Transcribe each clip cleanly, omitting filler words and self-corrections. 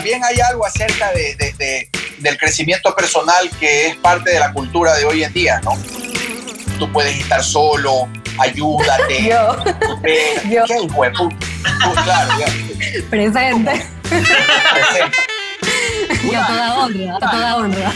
también hay algo acerca del crecimiento personal que es parte de la cultura de hoy en día, ¿no? Tú puedes estar solo, ayúdate. Yo. ¿Qué huevo? Claro, ya. Presente. Presente. Y a toda honra.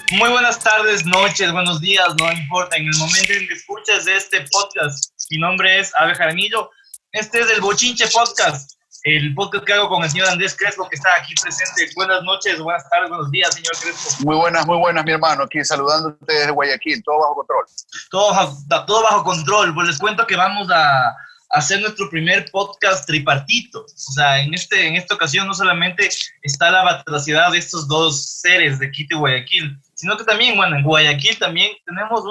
Muy buenas tardes, noches, buenos días, no importa, en el momento en que escuches este podcast. Mi nombre es Abe Jaramillo. Este es el Bochinche Podcast, el podcast que hago con el señor Andrés Crespo, que está aquí presente. Buenas noches, buenas tardes, buenos días, señor Crespo. Muy buenas, mi hermano, aquí saludándote desde Guayaquil, todo bajo control. Todo bajo control. Pues les cuento que vamos a hacer nuestro primer podcast tripartito. O sea, en esta ocasión no solamente está la batracidad de estos dos seres de Quito y Guayaquil, sino que también, bueno, en Guayaquil también tenemos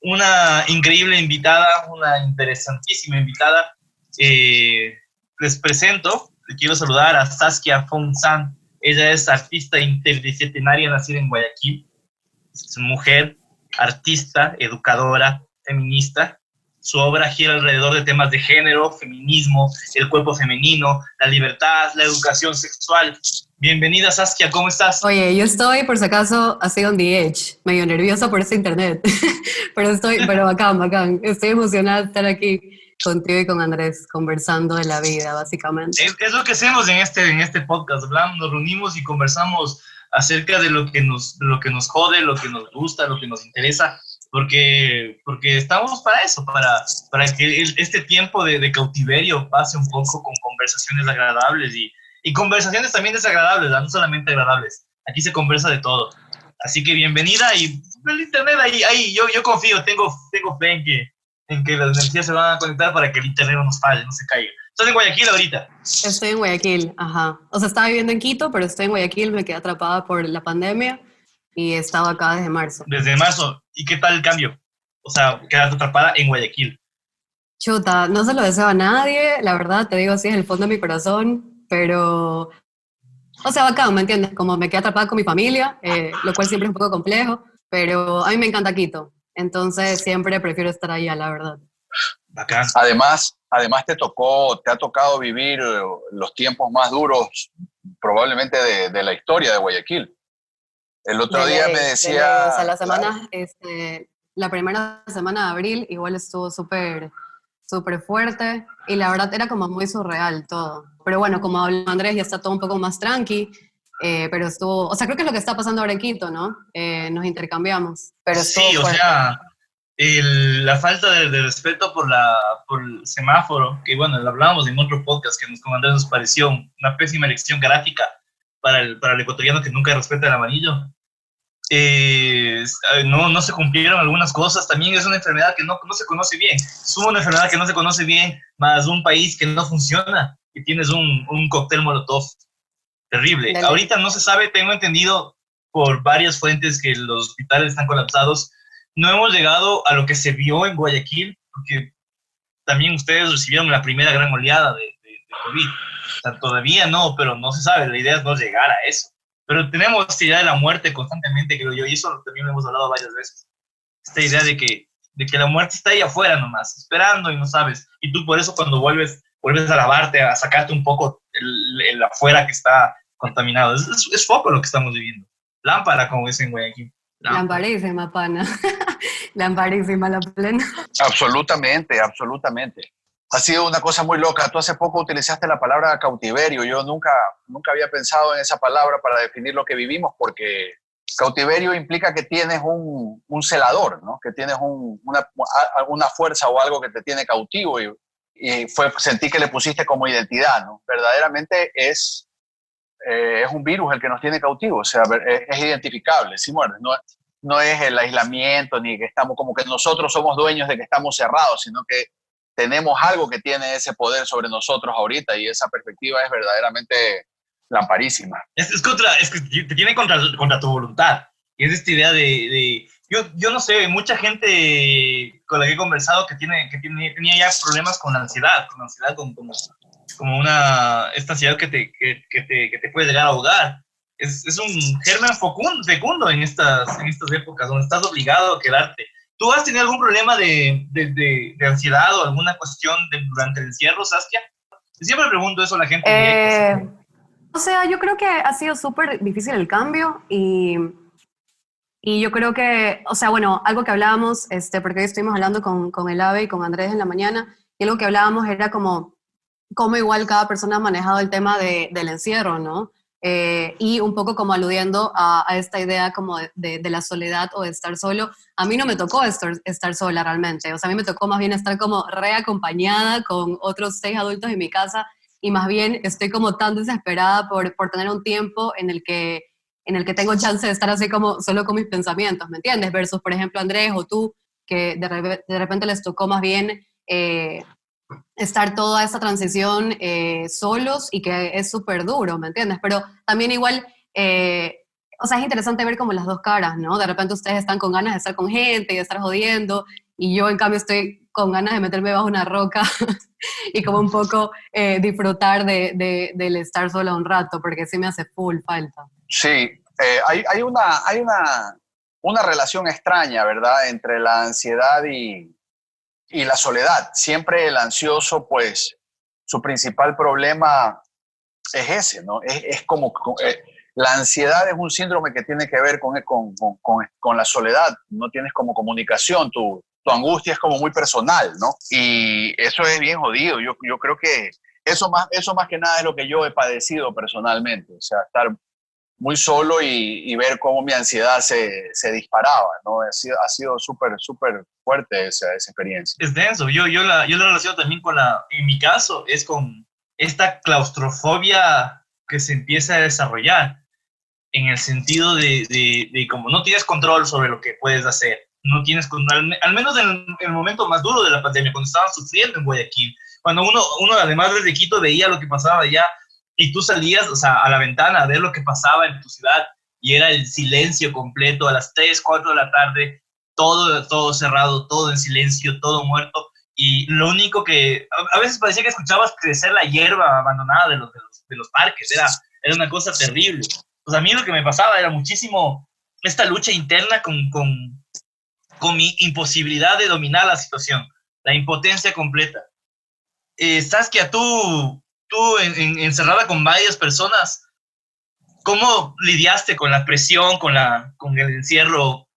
una increíble invitada, una interesantísima invitada. Les presento, le quiero saludar a Saskia Fonsan. Ella es artista interdisciplinaria nacida en Guayaquil. Es mujer, artista, educadora, feminista. Su obra gira alrededor de temas de género, feminismo, el cuerpo femenino, la libertad, la educación sexual. Bienvenida, Saskia, ¿cómo estás? Oye, yo estoy, por si acaso, así on the edge, medio nerviosa por este internet, pero bacán. Estoy emocionada de estar aquí contigo y con Andrés, conversando de la vida, básicamente. Es lo que hacemos en este podcast, hablamos, nos reunimos y conversamos acerca de lo que nos jode, lo que nos gusta, lo que nos interesa, porque estamos para eso, para que este tiempo de cautiverio pase un poco con conversaciones agradables y conversaciones también desagradables, no solamente agradables. Aquí se conversa de todo. Así que bienvenida, y el internet ahí yo confío, tengo fe en que las energías se van a conectar para que el internet no nos falle, no se caiga. ¿Estás en Guayaquil ahorita? Estoy en Guayaquil, ajá. O sea, estaba viviendo en Quito, pero estoy en Guayaquil, me quedé atrapada por la pandemia y he estado acá desde marzo. Desde marzo. ¿Y qué tal el cambio? O sea, quedarte atrapada en Guayaquil. Chuta, no se lo deseo a nadie, la verdad, te digo así, en el fondo de mi corazón, pero, o sea, bacán, ¿me entiendes? Como me quedé atrapada con mi familia, lo cual siempre es un poco complejo, pero a mí me encanta Quito, entonces siempre prefiero estar allá, la verdad. Bacán. Además te ha tocado vivir los tiempos más duros probablemente de la historia de Guayaquil. El otro día me decía... O sea, la primera semana de abril igual estuvo súper fuerte y la verdad era como muy surreal todo. Pero bueno, como habló Andrés, ya está todo un poco más tranqui, pero estuvo... O sea, creo que es lo que está pasando ahora en Quito, ¿no? Nos intercambiamos, pero estuvo Sí, o fuerte. sea, la falta de respeto por el semáforo, que bueno, lo hablábamos en otro podcast que con Andrés nos pareció una pésima elección gráfica para el ecuatoriano que nunca respeta el amarillo. No se cumplieron algunas cosas. También es una enfermedad que no se conoce bien. Es una enfermedad que no se conoce bien, más un país que no funciona, y tienes un cóctel molotov terrible. Dale. Ahorita no se sabe, tengo entendido por varias fuentes que los hospitales están colapsados. No hemos llegado a lo que se vio en Guayaquil, porque también ustedes recibieron la primera gran oleada de COVID. O sea, todavía no, pero no se sabe. La idea es no llegar a eso. Pero tenemos esta idea de la muerte constantemente, creo yo, y eso también lo hemos hablado varias veces. Esta idea de que la muerte está ahí afuera nomás, esperando, y no sabes. Y tú por eso cuando vuelves a lavarte, a sacarte un poco el afuera que está contaminado. Es foco lo que estamos viviendo. Lámpara, como dicen, güey, aquí. Lamparísima, pana. Lamparísima, la plena. Absolutamente. Ha sido una cosa muy loca. Tú hace poco utilizaste la palabra cautiverio. Yo nunca había pensado en esa palabra para definir lo que vivimos, porque cautiverio implica que tienes un celador, ¿no? Que tienes una fuerza o algo que te tiene cautivo, y sentí que le pusiste como identidad, ¿no? Verdaderamente es un virus el que nos tiene cautivos, o sea, es identificable, sí, bueno, no es el aislamiento ni que estamos como que nosotros somos dueños de que estamos cerrados, sino que tenemos algo que tiene ese poder sobre nosotros ahorita y esa perspectiva es verdaderamente lamparísima. Es que te tiene contra tu voluntad. Y es esta idea yo no sé, mucha gente con la que he conversado que tenía ya problemas con la ansiedad, como esta ansiedad que te puede llegar a ahogar. Es un germen fecundo en estas épocas donde estás obligado a quedarte. ¿Tú has tenido algún problema de ansiedad o alguna cuestión durante el encierro, Saskia? Siempre pregunto eso a la gente. O sea, yo creo que ha sido súper difícil el cambio y yo creo que, o sea, bueno, algo que hablábamos, porque hoy estuvimos hablando con el AVE y con Andrés en la mañana, y algo que hablábamos era como igual cada persona ha manejado el tema del encierro, ¿no? Y un poco como aludiendo a esta idea como de la soledad o de estar solo. A mí no me tocó estar sola realmente, o sea, a mí me tocó más bien estar como reacompañada con otros 6 adultos en mi casa y más bien estoy como tan desesperada por tener un tiempo en el que tengo chance de estar así como solo con mis pensamientos, ¿me entiendes? Versus, por ejemplo, Andrés o tú, que de repente les tocó más bien estar toda esa transición solos y que es súper duro, ¿me entiendes? Pero también igual, o sea, es interesante ver como las dos caras, ¿no? De repente ustedes están con ganas de estar con gente y de estar jodiendo, y yo en cambio estoy con ganas de meterme bajo una roca y como un poco disfrutar del estar sola un rato, porque sí me hace full falta. Sí, hay una relación extraña, ¿verdad?, entre la ansiedad y la soledad. Siempre el ansioso, pues, su principal problema es ese, ¿no? Es como la ansiedad es un síndrome que tiene que ver con la soledad. No tienes como comunicación, tu angustia es como muy personal, ¿no? Y eso es bien jodido. Yo creo que eso más que nada es lo que yo he padecido personalmente. O sea, estar muy solo y ver cómo mi ansiedad se disparaba, ¿no? Ha sido súper, súper fuerte esa experiencia. Es denso. Yo la relaciono también en mi caso, es con esta claustrofobia que se empieza a desarrollar en el sentido de como no tienes control sobre lo que puedes hacer, no tienes control, al menos en el momento más duro de la pandemia, cuando estaban sufriendo en Guayaquil, cuando uno además desde Quito veía lo que pasaba allá, y tú salías, o sea, a la ventana a ver lo que pasaba en tu ciudad y era el silencio completo a las 3, 4 de la tarde, todo cerrado, todo en silencio, todo muerto, y lo único que a veces parecía que escuchabas crecer la hierba abandonada de los parques, era una cosa terrible. Pues a mí lo que me pasaba era muchísimo esta lucha interna con mi imposibilidad de dominar la situación, la impotencia completa. Saskia, tú encerrada con varias personas, ¿cómo lidiaste con la presión, con el encierro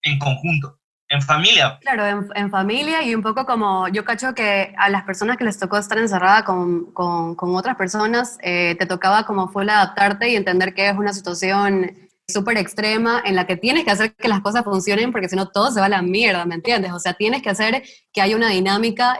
en conjunto, en familia? Claro, en familia y un poco como yo cacho que a las personas que les tocó estar encerrada con otras personas, te tocaba como fue adaptarte y entender que es una situación súper extrema en la que tienes que hacer que las cosas funcionen porque si no todo se va a la mierda, ¿me entiendes? O sea, tienes que hacer que haya una dinámica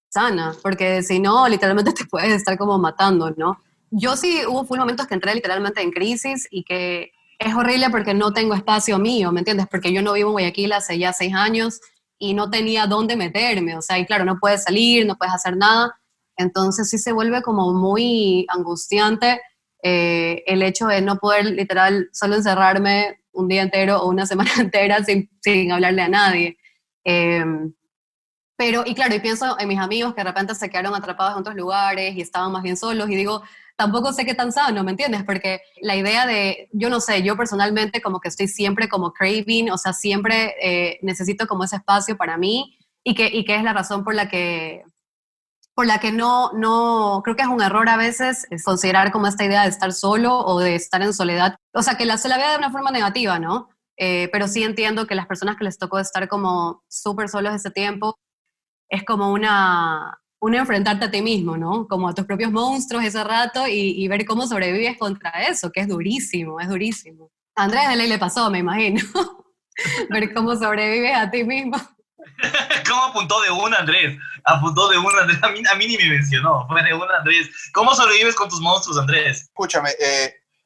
sana, porque si no, literalmente te puedes estar como matando, ¿no? Yo sí hubo momentos que entré literalmente en crisis y que es horrible porque no tengo espacio mío, ¿me entiendes? Porque yo no vivo en Guayaquil hace ya 6 años y no tenía dónde meterme, o sea, y claro, no puedes salir, no puedes hacer nada, entonces sí se vuelve como muy angustiante el hecho de no poder literal solo encerrarme un día entero o una semana entera sin hablarle a nadie. Pero, y claro, y pienso en mis amigos que de repente se quedaron atrapados en otros lugares y estaban más bien solos y digo, tampoco sé qué tan sano, ¿me entiendes? Porque la idea de, yo no sé, yo personalmente como que estoy siempre como craving, o sea, siempre necesito como ese espacio para mí y que es la razón por la que no, creo que es un error a veces considerar como esta idea de estar solo o de estar en soledad, o sea, que se la vea de una forma negativa, ¿no? Pero sí entiendo que las personas que les tocó estar como súper solos ese tiempo, es como un enfrentarte a ti mismo, ¿no? Como a tus propios monstruos ese rato y ver cómo sobrevives contra eso, que es durísimo, es durísimo. A Andrés de ley le pasó, me imagino. Ver cómo sobrevives a ti mismo. ¿Cómo apuntó de una, Andrés? Apuntó de una, Andrés. A mí ni me mencionó, fue de una, Andrés. ¿Cómo sobrevives con tus monstruos, Andrés? Escúchame,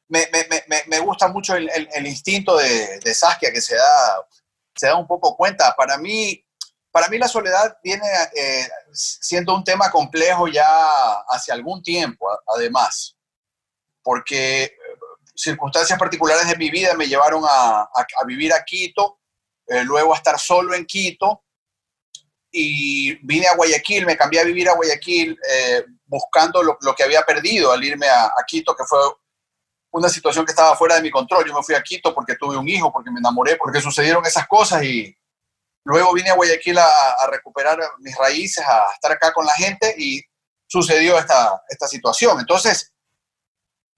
me gusta mucho el instinto de Saskia, que se da un poco cuenta. Para mí, Para mí la soledad viene siendo un tema complejo ya hace algún tiempo, además, porque circunstancias particulares de mi vida me llevaron a vivir a Quito, luego a estar solo en Quito, y vine a Guayaquil, me cambié a vivir a Guayaquil buscando lo que había perdido al irme a Quito, que fue una situación que estaba fuera de mi control. Yo me fui a Quito porque tuve un hijo, porque me enamoré, porque sucedieron esas cosas, y luego vine a Guayaquil a recuperar mis raíces, a estar acá con la gente, y sucedió esta situación. Entonces,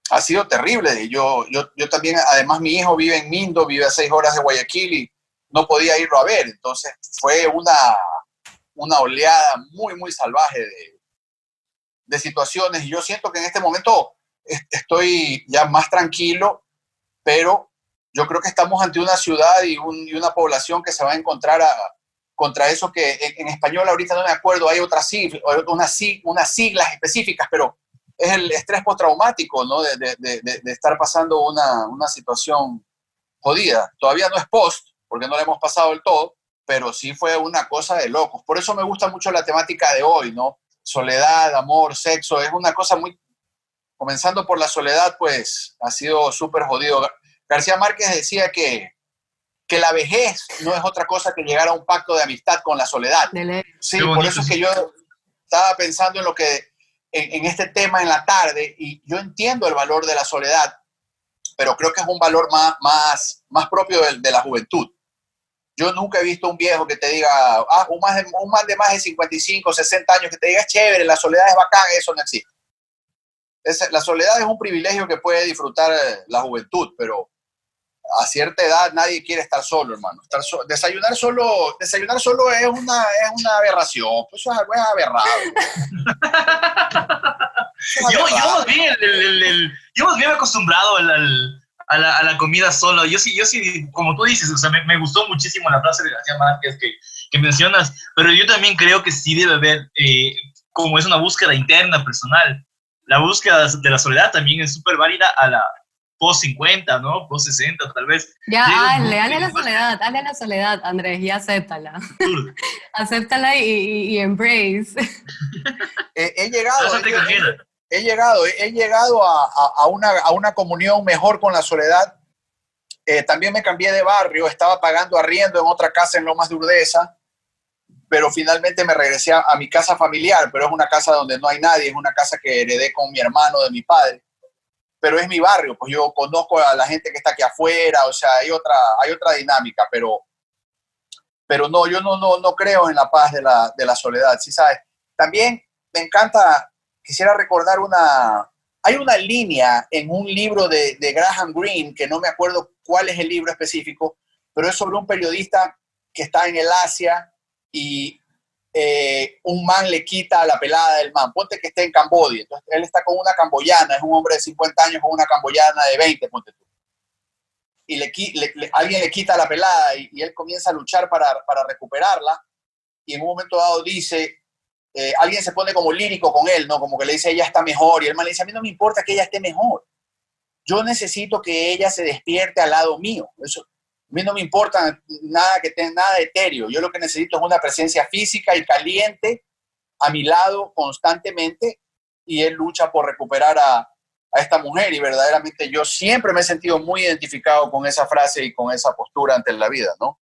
ha sido terrible. Yo también, además mi hijo vive en Mindo, vive a 6 horas de Guayaquil y no podía irlo a ver. Entonces fue una oleada muy, muy salvaje de situaciones. Y yo siento que en este momento estoy ya más tranquilo, pero yo creo que estamos ante una ciudad y una población que se va a encontrar contra eso que en español ahorita no me acuerdo, hay unas siglas específicas, pero es el estrés postraumático, ¿no? De estar pasando una situación jodida. Todavía no es post, porque no la hemos pasado del todo, pero sí fue una cosa de locos. Por eso me gusta mucho la temática de hoy, ¿no? Soledad, amor, sexo, es una cosa muy... Comenzando por la soledad, pues ha sido súper jodido. García Márquez decía que la vejez no es otra cosa que llegar a un pacto de amistad con la soledad. Sí, por eso es que yo estaba pensando en lo que en este tema en la tarde, y yo entiendo el valor de la soledad, pero creo que es un valor más propio de la juventud. Yo nunca he visto un viejo que te diga, un man de más de 55, 60 años que te diga, es chévere, la soledad es bacán, eso no existe. La soledad es un privilegio que puede disfrutar la juventud, pero a cierta edad nadie quiere estar solo, hermano. Desayunar solo es una aberración. Pues eso es algo aberrado. Yo más bien, yo más bien me he acostumbrado a la comida solo. Yo sí, como tú dices, o sea, me gustó muchísimo la frase de García Márquez que mencionas, pero yo también creo que sí debe haber, como es una búsqueda interna, personal, la búsqueda de la soledad también es súper válida a la post 50, ¿no? Post 60, tal vez. Ya, hazle a la soledad, Andrés, y acéptala. Acéptala y embrace. He llegado a una comunión mejor con la soledad. También me cambié de barrio, estaba pagando arriendo en otra casa en Lomas de Urdesa, pero finalmente me regresé a mi casa familiar, pero es una casa donde no hay nadie, es una casa que heredé con mi hermano de mi padre, pero es mi barrio, pues yo conozco a la gente que está aquí afuera, o sea, hay otra dinámica, pero no, yo no creo en la paz de la soledad, ¿sí sabes? También me encanta, quisiera recordar hay una línea en un libro de Graham Greene, que no me acuerdo cuál es el libro específico, pero es sobre un periodista que está en el Asia y un man le quita a la pelada del man. Ponte que esté en Camboya. Entonces él está con una camboyana, es un hombre de 50 años con una camboyana de 20, ponte tú. Y alguien le quita la pelada y él comienza a luchar para recuperarla, y en un momento dado dice, alguien se pone como lírico con él, ¿no? Como que le dice, ella está mejor, y el man le dice, a mí no me importa que ella esté mejor. Yo necesito que ella se despierte al lado mío. Eso, a mí no me importa nada que tenga nada etéreo. Yo lo que necesito es una presencia física y caliente a mi lado constantemente, y él lucha por recuperar a esta mujer, y verdaderamente yo siempre me he sentido muy identificado con esa frase y con esa postura ante la vida, ¿no?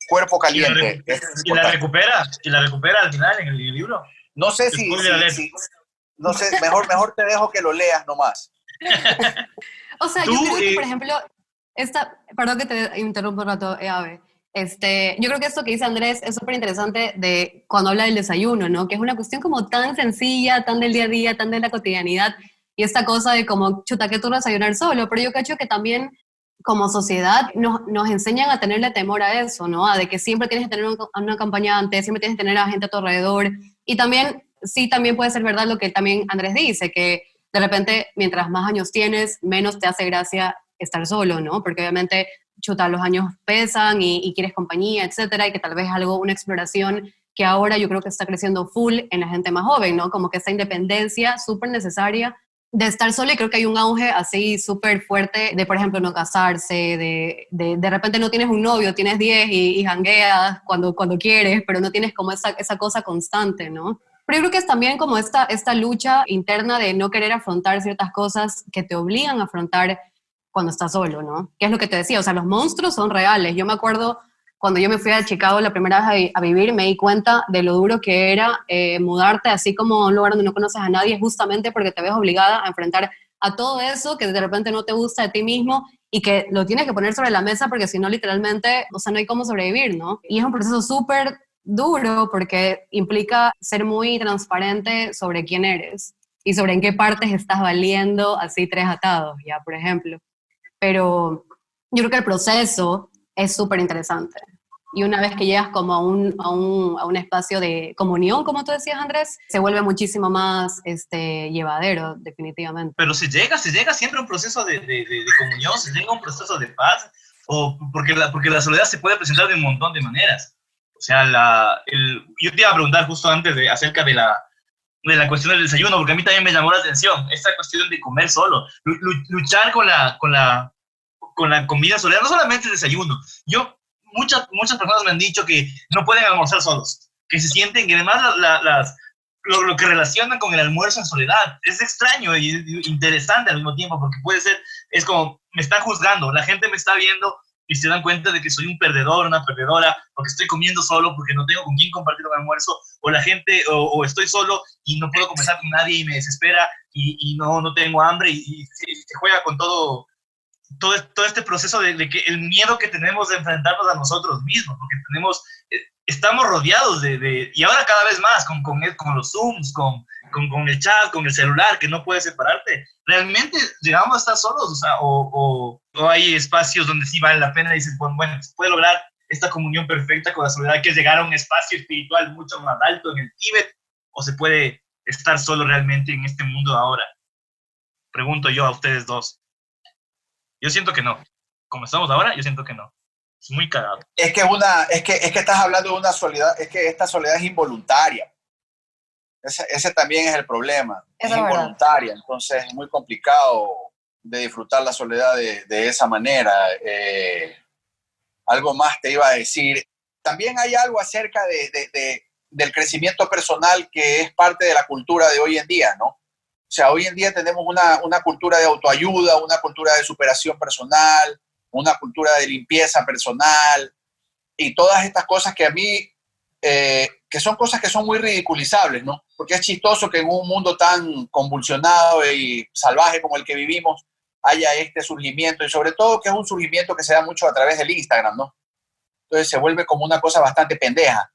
Cuerpo caliente. ¿Y la recupera al final en el libro? No sé si no sé, mejor te dejo que lo leas nomás. O sea, yo creo que, por ejemplo, perdón que te interrumpo un rato, Ave. Yo creo que esto que dice Andrés es súper interesante de cuando habla del desayuno, ¿no? Que es una cuestión como tan sencilla, tan del día a día, tan de la cotidianidad, y esta cosa de como, chuta, que tú desayunar solo, pero yo cacho que también como sociedad nos enseñan a tenerle temor a eso, ¿no? A de que siempre tienes que tener un acompañante, siempre tienes que tener a gente a tu alrededor, y también, sí, también puede ser verdad lo que también Andrés dice, que de repente, mientras más años tienes, menos te hace gracia estar solo, ¿no? Porque obviamente, chuta, los años pesan y quieres compañía, etcétera, y que tal vez una exploración que ahora yo creo que está creciendo full en la gente más joven, ¿no? Como que esa independencia súper necesaria de estar sola, y creo que hay un auge así súper fuerte de, por ejemplo, no casarse, de repente no tienes un novio, tienes 10 y jangueas cuando quieres, pero no tienes como esa cosa constante, ¿no? Pero yo creo que es también como esta lucha interna de no querer afrontar ciertas cosas que te obligan a afrontar cuando estás solo, ¿no? Que es lo que te decía, o sea, los monstruos son reales. Yo me acuerdo cuando yo me fui a Chicago la primera vez a vivir, me di cuenta de lo duro que era mudarte así como a un lugar donde no conoces a nadie, justamente porque te ves obligada a enfrentar a todo eso que de repente no te gusta de ti mismo y que lo tienes que poner sobre la mesa porque si no, literalmente, o sea, no hay cómo sobrevivir, ¿no? Y es un proceso súper duro porque implica ser muy transparente sobre quién eres y sobre en qué partes estás valiendo así tres atados, ya, por ejemplo. Pero yo creo que el proceso es súper interesante. Y una vez que llegas como a un espacio de comunión, como tú decías, Andrés, se vuelve muchísimo más llevadero, definitivamente. Pero se llega siempre a un proceso de comunión, se llega a un proceso de paz, o porque la soledad se puede presentar de un montón de maneras. O sea, yo te iba a preguntar justo antes acerca de la cuestión del desayuno, porque a mí también me llamó la atención, esta cuestión de comer solo, luchar con la comida sola, no solamente el desayuno. Muchas personas me han dicho que no pueden almorzar solos, que se sienten que además lo que relacionan con el almuerzo en soledad es extraño y interesante al mismo tiempo, porque es como, me están juzgando, la gente me está viendo y se dan cuenta de que soy un perdedor, una perdedora, porque estoy comiendo solo, porque no tengo con quién compartir un almuerzo, o la gente, o estoy solo y no puedo conversar con nadie y me desespera y no tengo hambre y se juega con todo este proceso de que el miedo que tenemos de enfrentarnos a nosotros mismos, porque estamos rodeados y ahora cada vez más con los Zooms, con el chat, con el celular, que no puedes separarte. ¿Realmente llegamos a estar solos? O sea, o hay espacios donde sí vale la pena y dices, bueno, se puede lograr esta comunión perfecta con la soledad, que es llegar a un espacio espiritual mucho más alto en el Tíbet, o se puede estar solo realmente en este mundo ahora? Pregunto yo a ustedes dos. Yo siento que no. Como estamos ahora, yo siento que no. Es muy cagado. Es que estás hablando de una soledad, es que esta soledad es involuntaria. Ese también es el problema. Es involuntaria, verdad. Entonces es muy complicado de disfrutar la soledad de esa manera. Algo más te iba a decir. También hay algo acerca del crecimiento personal que es parte de la cultura de hoy en día, ¿no? O sea, hoy en día tenemos una cultura de autoayuda, una cultura de superación personal, una cultura de limpieza personal y todas estas cosas que a mí, que son cosas que son muy ridiculizables, ¿no? Porque es chistoso que en un mundo tan convulsionado y salvaje como el que vivimos haya este surgimiento y sobre todo que es un surgimiento que se da mucho a través del Instagram, ¿no? Entonces se vuelve como una cosa bastante pendeja,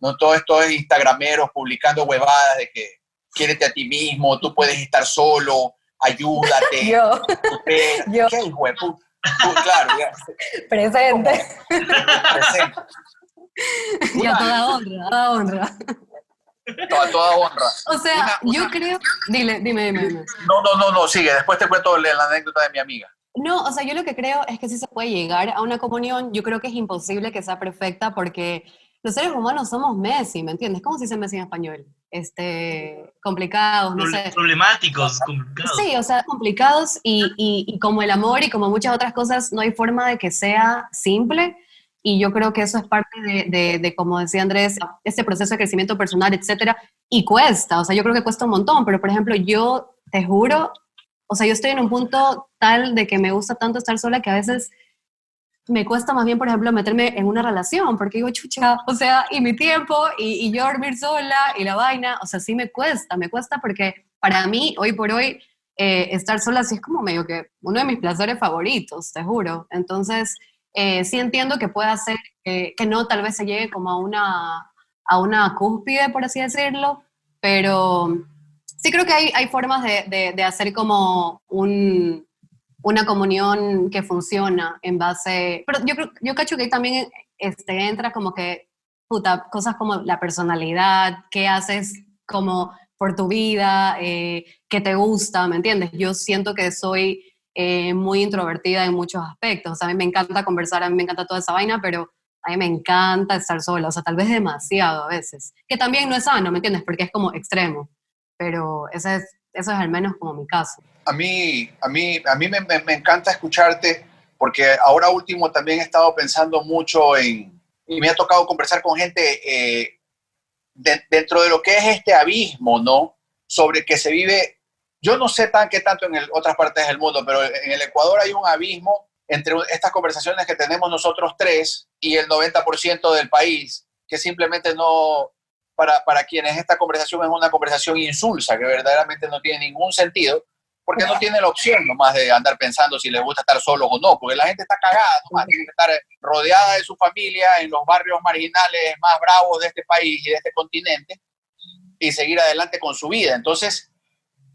¿no? Todo esto es instagrameros publicando huevadas de que quiérete a ti mismo, tú puedes estar solo, ayúdate. Yo. ¿Qué hijo de puta? Claro, ya. Presente. Presente. Y a toda honra. Toda honra. O sea, yo creo... Dime. No, sigue. Después te cuento la anécdota de mi amiga. No, o sea, yo lo que creo es que sí se puede llegar a una comunión. Yo creo que es imposible que sea perfecta porque los seres humanos somos Messi, ¿me entiendes? ¿Cómo se dice Messi en español? Complicados, no sé. Problemáticos, complicados. Sí, o sea, complicados y como el amor y como muchas otras cosas, no hay forma de que sea simple. Y yo creo que eso es parte de como decía Andrés, este proceso de crecimiento personal, etcétera. Y cuesta, o sea, yo creo que cuesta un montón. Pero, por ejemplo, yo te juro, o sea, yo estoy en un punto tal de que me gusta tanto estar sola que a veces me cuesta más bien, por ejemplo, meterme en una relación, porque digo, chucha, o sea, y mi tiempo, y yo dormir sola, y la vaina, o sea, sí me cuesta porque para mí, hoy por hoy, estar sola sí es como medio que uno de mis placeres favoritos, te juro. Entonces, sí entiendo que pueda ser, que no tal vez se llegue como a una cúspide, por así decirlo, pero sí creo que hay formas de hacer como una comunión que funciona en base... Pero yo cacho que ahí también entra como que, puta, cosas como la personalidad, qué haces como por tu vida, qué te gusta, ¿me entiendes? Yo siento que soy muy introvertida en muchos aspectos. O sea, a mí me encanta conversar, a mí me encanta toda esa vaina, pero a mí me encanta estar sola. O sea, tal vez demasiado a veces. Que también no es sano, ¿me entiendes? Porque es como extremo. Pero esa es eso es al menos como mi caso. A mí me encanta escucharte porque ahora último también he estado pensando mucho y me ha tocado conversar con gente dentro de lo que es este abismo, ¿no? Sobre que se vive, yo no sé qué tanto en otras partes del mundo, pero en el Ecuador hay un abismo entre estas conversaciones que tenemos nosotros tres y el 90% del país, que simplemente no, para quienes esta conversación es una conversación insulsa, que verdaderamente no tiene ningún sentido, porque no tiene la opción nomás de andar pensando si les gusta estar solos o no, porque la gente está cagada, nomás tiene que estar rodeada de su familia en los barrios marginales más bravos de este país y de este continente y seguir adelante con su vida. Entonces,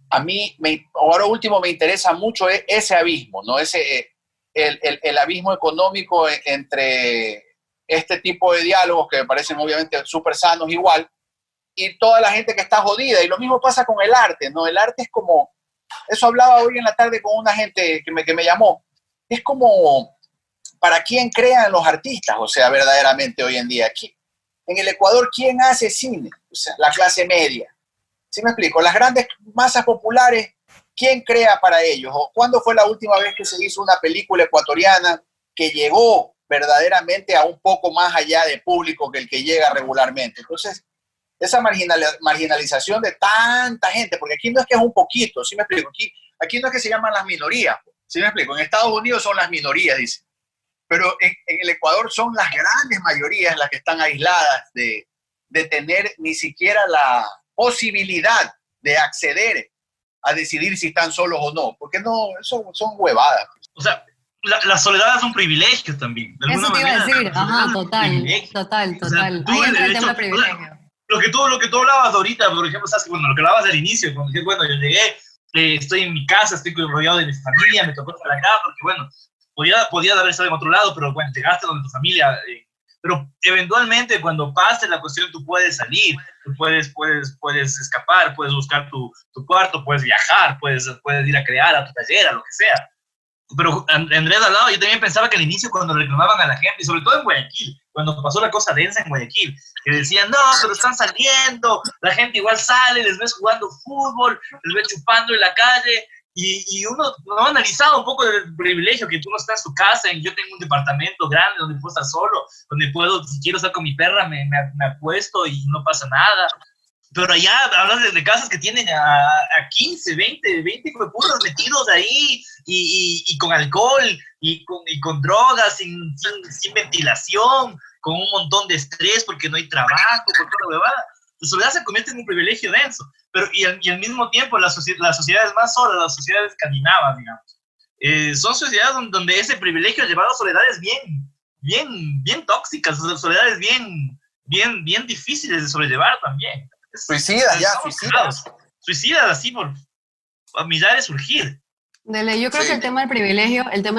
a mí, ahora último, me interesa mucho ese abismo, ¿no? El abismo económico entre este tipo de diálogos que me parecen obviamente súper sanos igual, y toda la gente que está jodida. Y lo mismo pasa con el arte, ¿no? El arte es como, eso hablaba hoy en la tarde con una gente que me llamó, es como, ¿para quién crean los artistas? O sea, verdaderamente hoy en día, en el Ecuador, ¿quién hace cine? O sea, la clase media. ¿Sí me explico? Las grandes masas populares, ¿quién crea para ellos? ¿O cuándo fue la última vez que se hizo una película ecuatoriana que llegó verdaderamente a un poco más allá de público que el que llega regularmente? Entonces, esa marginalización de tanta gente, porque aquí no es que es un poquito, ¿sí me explico? Aquí no es que se llaman las minorías, ¿sí me explico? En Estados Unidos son las minorías, dice, pero en el Ecuador son las grandes mayorías las que están aisladas de tener ni siquiera la posibilidad de acceder a decidir si están solos o no, porque no, son huevadas. O sea, la soledad es un privilegio también. De eso te iba a decir, ajá, total. O sea, Ahí entra el tema del privilegio. Lo que tú hablabas ahorita, por ejemplo, ¿sabes? Bueno, lo que hablabas al inicio, cuando dije, bueno, yo llegué, estoy en mi casa, estoy rodeado de mi familia, me tocó estar acá, porque bueno, podía haber estado en otro lado, pero bueno, llegaste donde tu familia, pero eventualmente cuando pase la cuestión tú puedes salir, tú puedes escapar, puedes buscar tu cuarto, puedes viajar, puedes ir a crear a tu taller, a lo que sea. Pero Andrés al lado, yo también pensaba que al inicio cuando reclamaban a la gente, y sobre todo en Guayaquil, cuando pasó la cosa densa en Guayaquil, que decían, no, pero están saliendo, la gente igual sale, les ves jugando fútbol, les ves chupando en la calle, y uno no ha analizado un poco del privilegio que tú no estás en tu casa, y yo tengo un departamento grande donde puedo estar solo, donde puedo, si quiero estar con mi perra, me acuesto y no pasa nada. Pero allá hablas de casas que tienen a 15, 20 puros metidos ahí y con alcohol y con drogas, sin ventilación, con un montón de estrés porque no hay trabajo, con toda la huevada. La soledad se convierte en un privilegio denso. Pero, y al mismo tiempo, las sociedades más solas, las sociedades escandinavas, digamos, son sociedades donde ese privilegio ha llevado a soledades bien tóxicas, soledades bien difíciles de sobrellevar también. Suicidas, suicidas. Suicidas, así por mirar y surgir. Yo creo que el tema del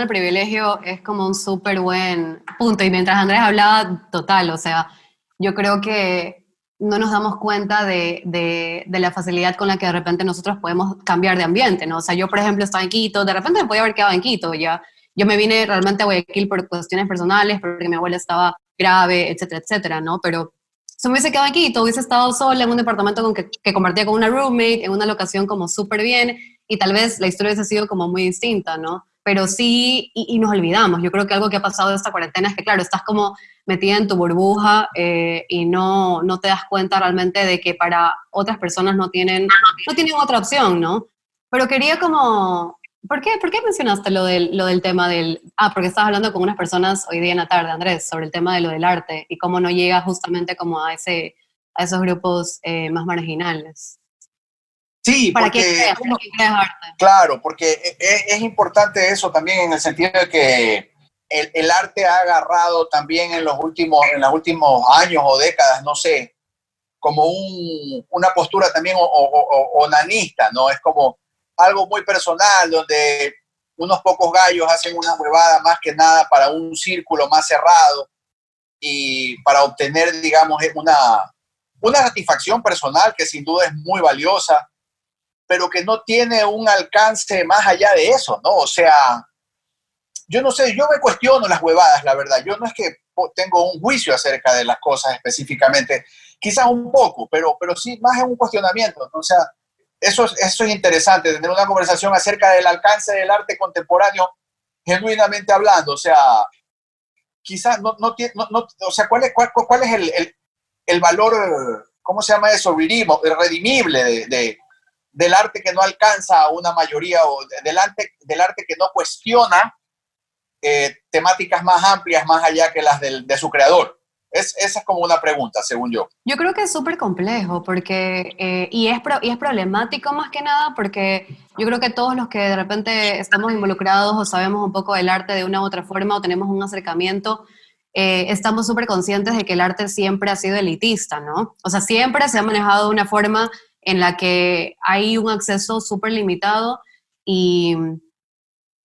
privilegio es como un súper buen punto. Y mientras Andrés hablaba, total, o sea, yo creo que no nos damos cuenta de la facilidad con la que de repente nosotros podemos cambiar de ambiente, ¿no? O sea, yo, por ejemplo, estaba en Quito, de repente me podía haber quedado en Quito, ya. Yo me vine realmente a Guayaquil por cuestiones personales, porque mi abuela estaba grave, etcétera, etcétera, ¿no? Pero si me hubiese quedado en Quito, hubiese estado sola en un departamento que compartía con una roommate, en una locación como súper bien, y tal vez la historia hubiese sido como muy distinta, ¿no? Pero sí, y nos olvidamos. Yo creo que algo que ha pasado de esta cuarentena es que, claro, estás como metida en tu burbuja y no te das cuenta realmente de que para otras personas no tienen otra opción, ¿no? Pero quería como... ¿Por qué mencionaste lo del tema del... porque estabas hablando con unas personas hoy día en la tarde, Andrés, sobre el tema de lo del arte y cómo no llega justamente como a esos grupos más marginales. Sí, ¿Para porque... quién creas arte? Claro, porque es importante eso también en el sentido de que el arte ha agarrado también en los últimos años o décadas, no sé, como una postura también onanista, ¿no? Es como algo muy personal, donde unos pocos gallos hacen una huevada más que nada para un círculo más cerrado y para obtener, digamos, una satisfacción personal que sin duda es muy valiosa, pero que no tiene un alcance más allá de eso, ¿no? O sea, yo no sé, yo me cuestiono las huevadas, la verdad. Yo no es que tengo un juicio acerca de las cosas específicamente, quizás un poco, pero sí más es un cuestionamiento, ¿no? O sea, eso es interesante, tener una conversación acerca del alcance del arte contemporáneo, genuinamente hablando. O sea, quizás o sea, ¿cuál es el valor, ¿cómo se llama eso? Redimible del arte que no alcanza a una mayoría, o del arte que no cuestiona temáticas más amplias, más allá que las de su creador? Esa es como una pregunta, según yo. Yo creo que es súper complejo porque, y es problemático más que nada porque yo creo que todos los que de repente estamos involucrados o sabemos un poco del arte de una u otra forma o tenemos un acercamiento, estamos súper conscientes de que el arte siempre ha sido elitista, ¿no? O sea, siempre se ha manejado de una forma en la que hay un acceso súper limitado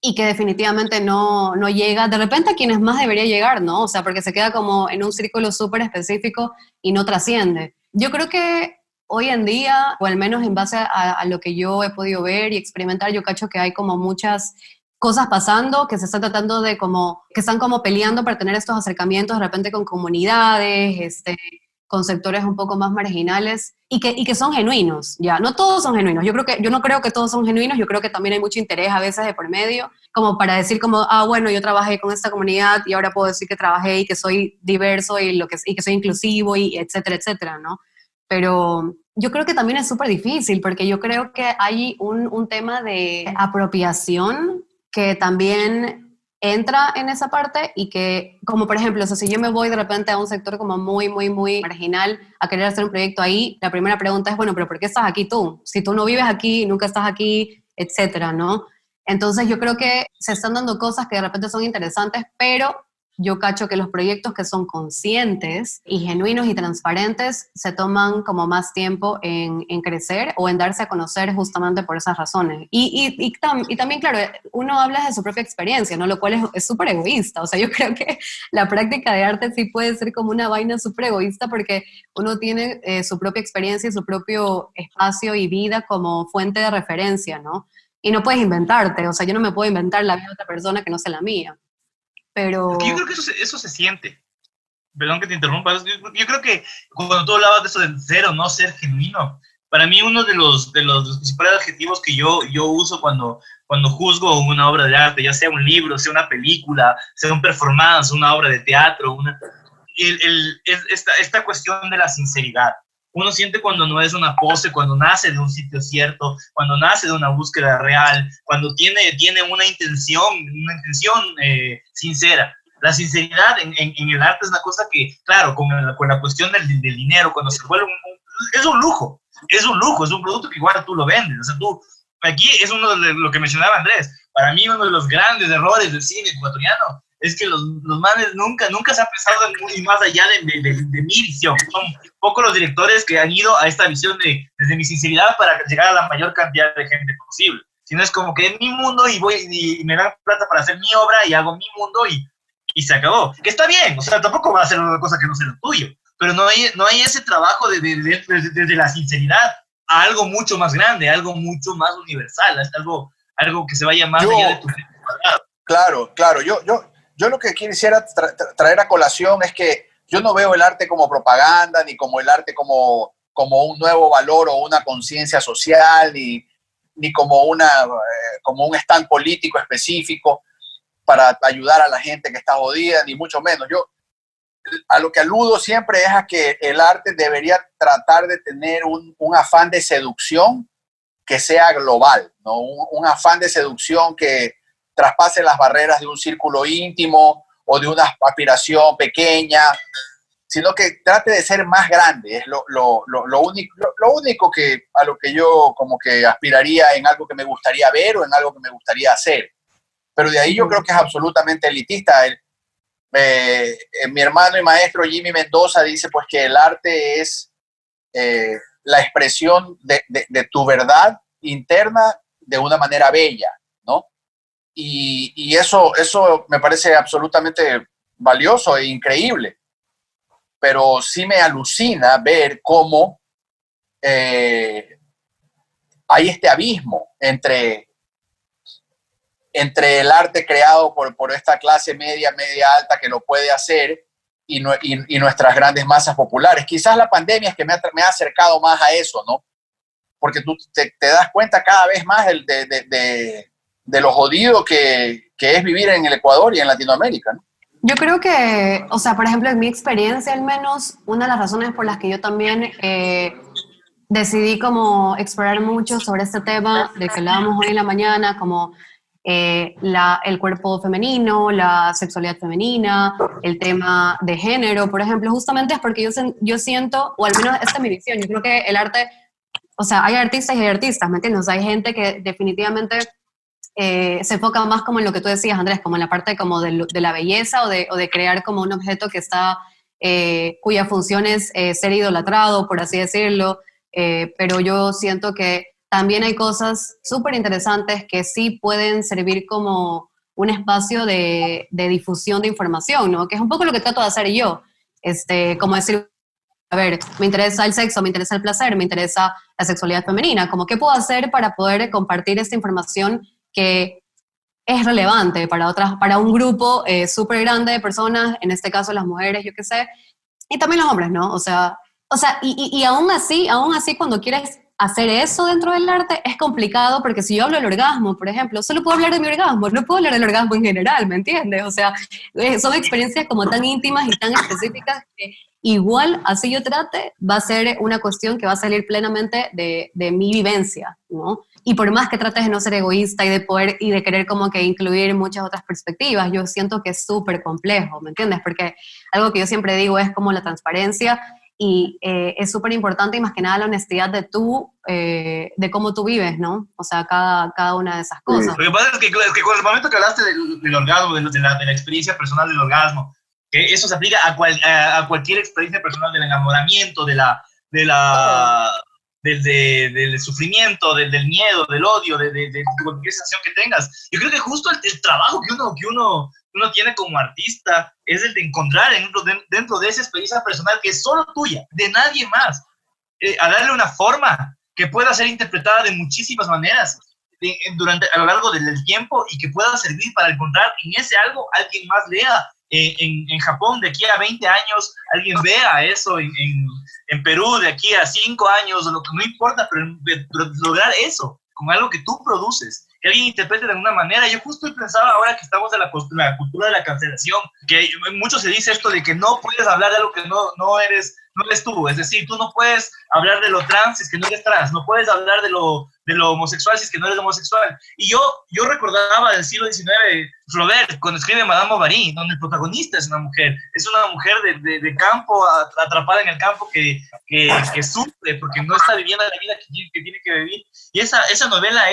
y que definitivamente no llega de repente a quienes más debería llegar, ¿no? O sea, porque se queda como en un círculo súper específico y no trasciende. Yo creo que hoy en día, o al menos en base a lo que yo he podido ver y experimentar, yo cacho que hay como muchas cosas pasando, que se está tratando de como, que están como peleando para tener estos acercamientos de repente con comunidades, con sectores un poco más marginales y que son genuinos, ya, no todos son genuinos, yo no creo que todos son genuinos, yo creo que también hay mucho interés a veces de por medio, como para decir como, bueno, yo trabajé con esta comunidad y ahora puedo decir que trabajé y que soy diverso y que soy inclusivo y etcétera, etcétera, ¿no? Pero yo creo que también es súper difícil porque yo creo que hay un tema de apropiación que también entra en esa parte y que, como por ejemplo, o sea, si yo me voy de repente a un sector como muy, muy, muy marginal a querer hacer un proyecto ahí, la primera pregunta es, bueno, pero ¿por qué estás aquí tú? Si tú no vives aquí, nunca estás aquí, etcétera, ¿no? Entonces yo creo que se están dando cosas que de repente son interesantes, pero yo cacho que los proyectos que son conscientes y genuinos y transparentes se toman como más tiempo en crecer o en darse a conocer justamente por esas razones. Y también, claro, uno habla de su propia experiencia, ¿no? Lo cual es súper egoísta. O sea, yo creo que la práctica de arte sí puede ser como una vaina súper egoísta porque uno tiene su propia experiencia y su propio espacio y vida como fuente de referencia, ¿no? Y no puedes inventarte. O sea, yo no me puedo inventar la vida de otra persona que no sea la mía. Es que yo Pero creo que eso se siente. Perdón que te interrumpa. Yo creo que cuando tú hablabas de eso de ser o no ser genuino, para mí uno de los principales adjetivos que yo uso cuando juzgo una obra de arte, ya sea un libro, sea una película, sea un performance, una obra de teatro, esta cuestión de la sinceridad. Uno siente cuando no es una pose, cuando nace de un sitio cierto, cuando nace de una búsqueda real, cuando tiene una intención sincera. La sinceridad en el arte es una cosa que, claro, con la cuestión del dinero, cuando se vuelve es un lujo, es un producto que igual tú lo vendes. O sea, aquí es uno de lo que mencionaba Andrés. Para mí, uno de los grandes errores del cine ecuatoriano es que los manes nunca se ha pensado en muy más allá de mi visión. Son pocos los directores que han ido a esta visión desde mi sinceridad para llegar a la mayor cantidad de gente posible. Sino es como que es mi mundo y me dan plata para hacer mi obra y hago mi mundo y se acabó. Que está bien, o sea, tampoco va a ser una cosa que no sea lo tuyo, pero no hay ese trabajo desde la sinceridad a algo mucho más grande, algo mucho más universal, algo que se vaya más allá de tu vida. Claro. Yo lo que quisiera traer a colación es que yo no veo el arte como propaganda, ni como el arte como un nuevo valor o una conciencia social, ni como un stand político específico para ayudar a la gente que está jodida, ni mucho menos. Yo a lo que aludo siempre es a que el arte debería tratar de tener un afán de seducción que sea global, ¿no? Un afán de seducción que traspase las barreras de un círculo íntimo o de una aspiración pequeña, sino que trate de ser más grande. Es lo único que a lo que yo como que aspiraría en algo que me gustaría ver o en algo que me gustaría hacer. Pero de ahí yo creo que es absolutamente elitista. Mi hermano y maestro Jimmy Mendoza dice pues que el arte es la expresión de tu verdad interna de una manera bella, ¿no? Y eso me parece absolutamente valioso e increíble, pero sí me alucina ver cómo hay este abismo entre el arte creado por esta clase media alta que lo puede hacer y nuestras grandes masas populares. Quizás la pandemia es que me ha acercado más a eso, ¿no? porque tú te das cuenta cada vez más de lo jodido que es vivir en el Ecuador y en Latinoamérica, ¿no? Yo creo que, o sea, por ejemplo, en mi experiencia al menos, una de las razones por las que yo también decidí como explorar mucho sobre este tema del que hablábamos hoy en la mañana, como el cuerpo femenino, la sexualidad femenina, el tema de género, por ejemplo, justamente es porque yo siento, o al menos esta es mi visión, yo creo que el arte, o sea, hay artistas y hay artistas, ¿me entiendes? O sea, hay gente que definitivamente se enfoca más como en lo que tú decías, Andrés, como en la parte como de la belleza o de crear como un objeto que está, cuya función es ser idolatrado, por así decirlo, pero yo siento que también hay cosas súper interesantes que sí pueden servir como un espacio de difusión de información, ¿no? Que es un poco lo que trato de hacer yo, como decir, a ver, me interesa el sexo, me interesa el placer, me interesa la sexualidad femenina, como qué puedo hacer para poder compartir esta información que es relevante para un grupo súper grande de personas, en este caso las mujeres, yo qué sé, y también los hombres, ¿no? Y aún así cuando quieres hacer eso dentro del arte es complicado porque si yo hablo del orgasmo, por ejemplo, solo puedo hablar de mi orgasmo, no puedo hablar del orgasmo en general, ¿me entiendes? O sea, son experiencias como tan íntimas y tan específicas que igual así yo trate, va a ser una cuestión que va a salir plenamente de mi vivencia, ¿no? Y por más que trates de no ser egoísta y de poder y de querer como que incluir muchas otras perspectivas, yo siento que es súper complejo, ¿me entiendes? Porque algo que yo siempre digo es como la transparencia y es súper importante y más que nada la honestidad de cómo tú vives, ¿no? O sea, cada una de esas cosas. Lo que pasa es que con el momento que hablaste del orgasmo, de la experiencia personal del orgasmo, que eso se aplica a cualquier experiencia personal del enamoramiento, del sufrimiento, del miedo, del odio, de cualquier sensación que tengas. Yo creo que justo el trabajo que uno tiene como artista es el de encontrar dentro de esa experiencia personal que es solo tuya, de nadie más, a darle una forma que pueda ser interpretada de muchísimas maneras a lo largo del tiempo y que pueda servir para encontrar en ese algo alguien más lea. En Japón de aquí a 20 años alguien vea eso, en Perú de aquí a 5 años, lo que no importa, pero lograr eso con algo que tú produces, que alguien interprete de alguna manera. Yo justo pensaba ahora que estamos en la cultura de la cancelación, que mucho se dice esto de que no puedes hablar de algo que no eres tú, es decir, tú no puedes hablar de lo trans si es que no eres trans, no puedes hablar de lo homosexual si es que no eres homosexual. Y yo recordaba del siglo XIX, Flaubert, cuando escribe Madame Bovary, donde el protagonista es una mujer de campo, atrapada en el campo, que sufre porque no está viviendo la vida que tiene que vivir. Y esa novela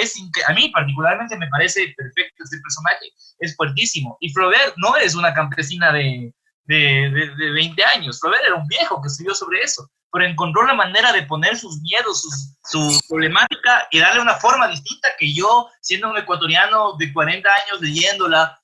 a mí particularmente me parece perfecto, este personaje es fuertísimo. Y Flaubert no es una campesina de 20 años. Flaubert era un viejo que escribió sobre eso, pero encontró la manera de poner sus miedos, su problemática y darle una forma distinta que yo, siendo un ecuatoriano de 40 años leyéndola,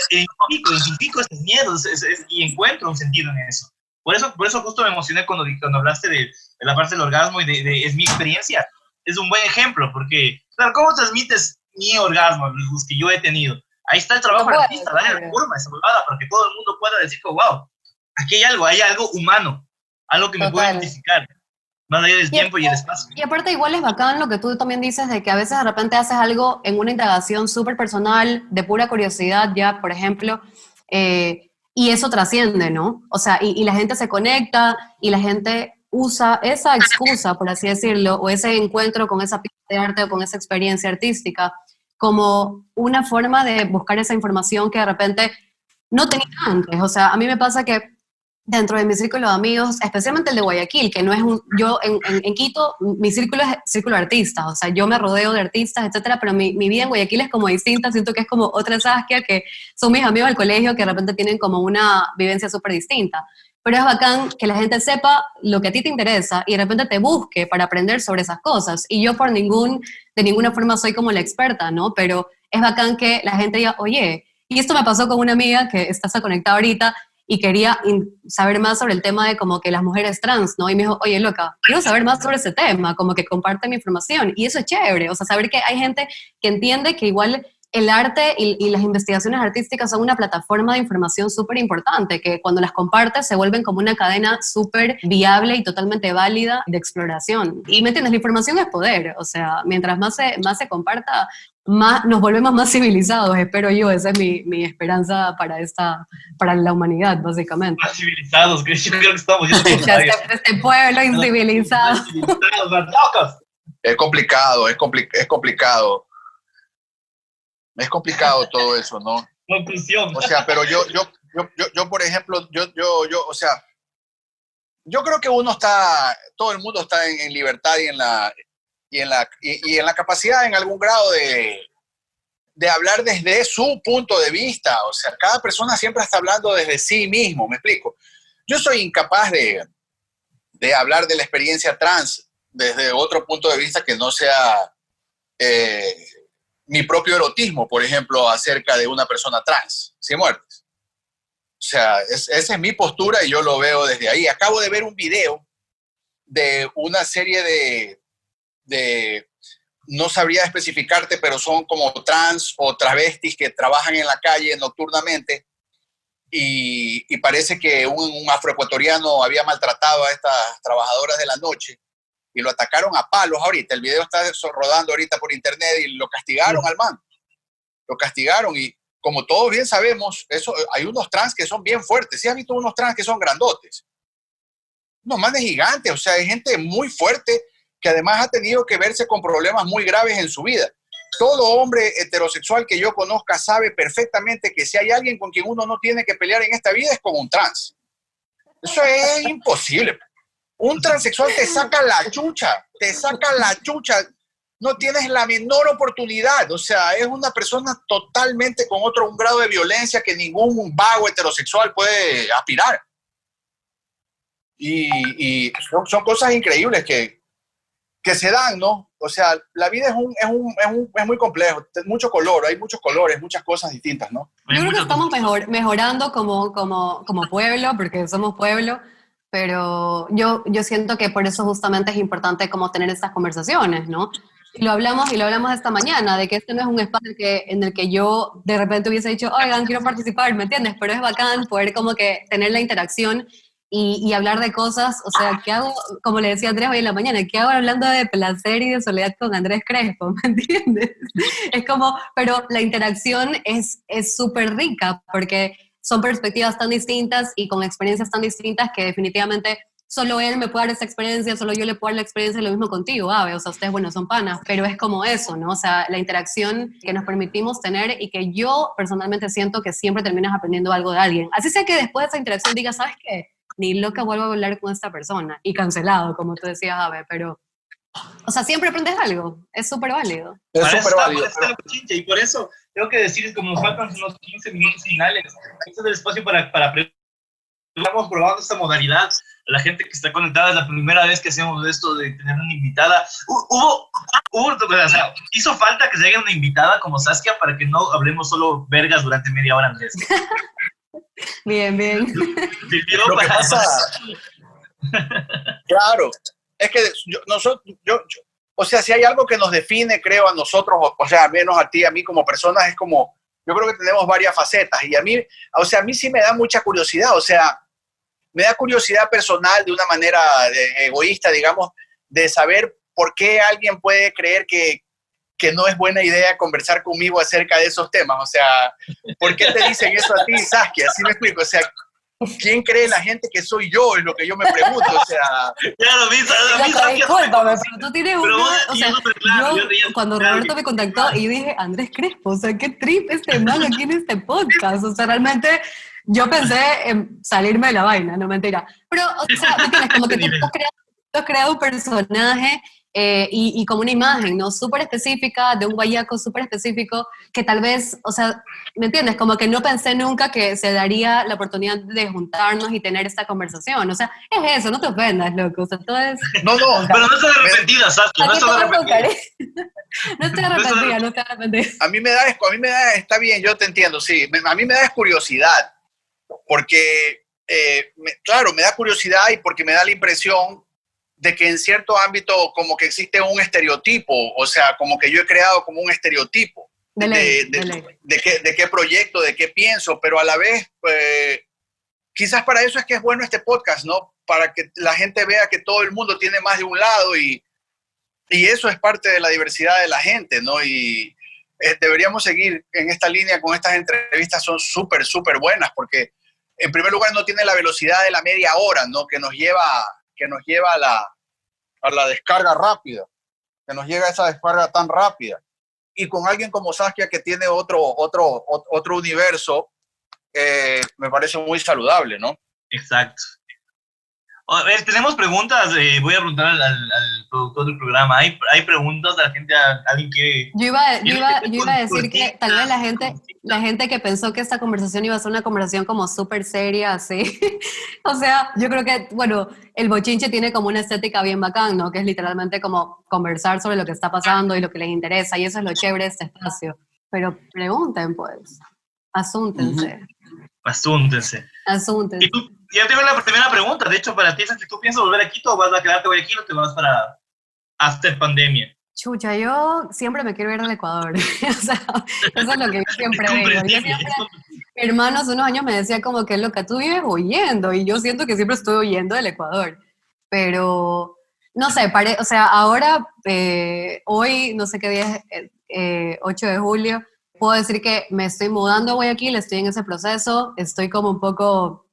identifico estos miedos y encuentro un sentido en eso. Por eso justo me emocioné cuando hablaste de la parte del orgasmo y es mi experiencia. Es un buen ejemplo, porque, claro, ¿cómo transmites mi orgasmo, los que yo he tenido? Ahí está el trabajo del artista, darle forma a esa huevada para que todo el mundo pueda decir que, wow, aquí hay algo humano, algo que me puede identificar, más allá del tiempo y el espacio. Y aparte igual es bacán lo que tú también dices de que a veces de repente haces algo en una indagación súper personal, de pura curiosidad ya, por ejemplo, y eso trasciende, ¿no? O sea, y la gente se conecta y la gente usa esa excusa, por así decirlo, o ese encuentro con esa pieza de arte o con esa experiencia artística como una forma de buscar esa información que de repente no tenía antes. O sea, a mí me pasa que dentro de mi círculo de amigos, especialmente el de Guayaquil, que no es yo en Quito, mi círculo es círculo de artistas, o sea, yo me rodeo de artistas, etcétera, pero mi vida en Guayaquil es como distinta, siento que es como otra Saskia, que son mis amigos del colegio que de repente tienen como una vivencia súper distinta. Pero es bacán que la gente sepa lo que a ti te interesa y de repente te busque para aprender sobre esas cosas. Y yo de ninguna forma soy como la experta, ¿no? Pero es bacán que la gente diga, oye, y esto me pasó con una amiga que está conectada ahorita y quería saber más sobre el tema de como que las mujeres trans, ¿no? Y me dijo, oye, loca, quiero saber más sobre ese tema, como que comparte mi información. Y eso es chévere, o sea, saber que hay gente que entiende que igual el arte y las investigaciones artísticas son una plataforma de información súper importante, que cuando las compartes se vuelven como una cadena súper viable y totalmente válida de exploración. Y ¿me entiendes? La información es poder, o sea, mientras más se comparta, más, nos volvemos más civilizados, espero yo, esa es mi esperanza para la humanidad, básicamente. Más civilizados, que yo creo que estamos yendo por Ya este pueblo incivilizado. Más civilizados, más locos. Es complicado, es complicado. Es complicado todo eso, ¿no? Conclusión. O sea, pero yo por ejemplo, o sea, yo creo que todo el mundo está en libertad y en la capacidad en algún grado de hablar desde su punto de vista. O sea, cada persona siempre está hablando desde sí mismo, ¿me explico? Yo soy incapaz de hablar de la experiencia trans desde otro punto de vista que no sea mi propio erotismo, por ejemplo, acerca de una persona trans, sin muertes. O sea, esa es mi postura y yo lo veo desde ahí. Acabo de ver un video de una serie no sabría especificarte, pero son como trans o travestis que trabajan en la calle nocturnamente y parece que un afroecuatoriano había maltratado a estas trabajadoras de la noche y lo atacaron a palos ahorita. El video está rodando ahorita por internet y lo castigaron al man. Lo castigaron y como todos bien sabemos, hay unos trans que son bien fuertes. ¿Sí has visto unos trans que son grandotes? Unos manes gigantes, o sea, hay gente muy fuerte que además ha tenido que verse con problemas muy graves en su vida. Todo hombre heterosexual que yo conozca sabe perfectamente que si hay alguien con quien uno no tiene que pelear en esta vida es con un trans. Eso es imposible. Un transexual te saca la chucha, no tienes la menor oportunidad, o sea, es una persona totalmente con un grado de violencia que ningún vago heterosexual puede aspirar. Y son cosas increíbles que se dan, ¿no? O sea, la vida es muy complejo, mucho color, hay muchos colores, muchas cosas distintas, ¿no? Yo creo que estamos mejorando como pueblo, porque somos pueblo, pero yo siento que por eso justamente es importante como tener estas conversaciones, ¿no? Y lo hablamos esta mañana, de que este no es un espacio en el que yo de repente hubiese dicho, oigan, quiero participar, ¿me entiendes? Pero es bacán poder como que tener la interacción y hablar de cosas, o sea, ¿qué hago? Como le decía Andrés hoy en la mañana, ¿qué hago hablando de placer y de soledad con Andrés Crespo? ¿Me entiendes? Es como, pero la interacción es súper rica porque son perspectivas tan distintas y con experiencias tan distintas que definitivamente solo él me puede dar esa experiencia, solo yo le puedo dar la experiencia, lo mismo contigo, Ave, o sea, ustedes, bueno, son panas, pero es como eso, ¿no? O sea, la interacción que nos permitimos tener y que yo personalmente siento que siempre terminas aprendiendo algo de alguien. Así sea que después de esa interacción digas, ¿sabes qué? Ni loca vuelvo a hablar con esta persona. Y cancelado, como tú decías, Ave, pero... O sea, siempre aprendes algo. Es súper válido. Es súper válido. Y por eso tengo que decir, como nos faltan unos 15 minutos finales, este es el espacio para estamos probando esta modalidad. La gente que está conectada es la primera vez que hacemos esto de tener una invitada. O sea, hizo falta que se haya una invitada como Saskia para que no hablemos solo vergas durante media hora, Andrés. Bien. Lo que pasa, claro, es que o sea, si hay algo que nos define, creo, a nosotros, o sea, al menos a ti, a mí como personas, es como, yo creo que tenemos varias facetas y a mí sí me da mucha curiosidad, o sea, me da curiosidad personal de una manera egoísta, digamos, de saber por qué alguien puede creer que no es buena idea conversar conmigo acerca de esos temas. O sea, ¿por qué te dicen eso a ti, Saskia? ¿Así me explico? O sea, ¿quién cree la gente que soy yo? Es lo que yo me pregunto. O sea... Claro, discúlpame, pero tú tienes o sea, yo cuando Roberto me contactó y dije, Andrés Crespo, o sea, qué trip este man aquí en este podcast. O sea, realmente yo pensé en salirme de la vaina, no mentira. Pero, o sea, ¿me entiendes? Como que tú has creado un personaje y como una imagen, ¿no? Súper específica, de un guayaco súper específico, que tal vez, o sea, ¿me entiendes? Como que no pensé nunca que se daría la oportunidad de juntarnos y tener esta conversación. O sea, es eso, no te ofendas, loco. O sea, todo es... No, pero no estás arrepentida, Saskia, no estás arrepentida. No estoy arrepentida. A mí me da, está bien, yo te entiendo, sí. A mí me da curiosidad, porque, claro, me da curiosidad y porque me da la impresión de que en cierto ámbito como que existe un estereotipo, o sea, como que yo he creado como un estereotipo. De ley, de qué proyecto, de qué pienso, pero a la vez, quizás para eso es que es bueno este podcast, ¿no? Para que la gente vea que todo el mundo tiene más de un lado y eso es parte de la diversidad de la gente, ¿no? Y deberíamos seguir en esta línea con estas entrevistas, son súper, súper buenas, porque en primer lugar no tiene la velocidad de la media hora, ¿no? Que nos lleva a la descarga rápida, que nos llega a esa descarga tan rápida. Y con alguien como Saskia que tiene otro universo, me parece muy saludable, ¿no? Exacto. A ver, tenemos preguntas. Voy a preguntar al productor del programa. ¿Hay preguntas de la gente? ¿Alguien quiere? Yo iba a decir que tal vez la gente que pensó que esta conversación iba a ser una conversación como súper seria, así. O sea, yo creo que, bueno, el bochinche tiene como una estética bien bacán, ¿no? Que es literalmente como conversar sobre lo que está pasando y lo que les interesa, y eso es lo chévere de este espacio. Pero pregunten, pues. Asúntense. Asúntense. Asúntense. Y tú, ya tengo la primera pregunta. De hecho, para ti, si tú piensas volver a Quito, ¿o vas a quedarte en Guayaquil o te vas para after pandemia? Chucha, yo siempre me quiero ir del Ecuador. O sea, eso es lo que yo siempre digo. Mi hermano hace unos años me decía como que loca, tú vives huyendo, y yo siento que siempre estoy huyendo del Ecuador. Pero, no sé, o sea, ahora, hoy, no sé qué día es, 8 de julio, puedo decir que me estoy mudando a Guayaquil, estoy en ese proceso, estoy como un poco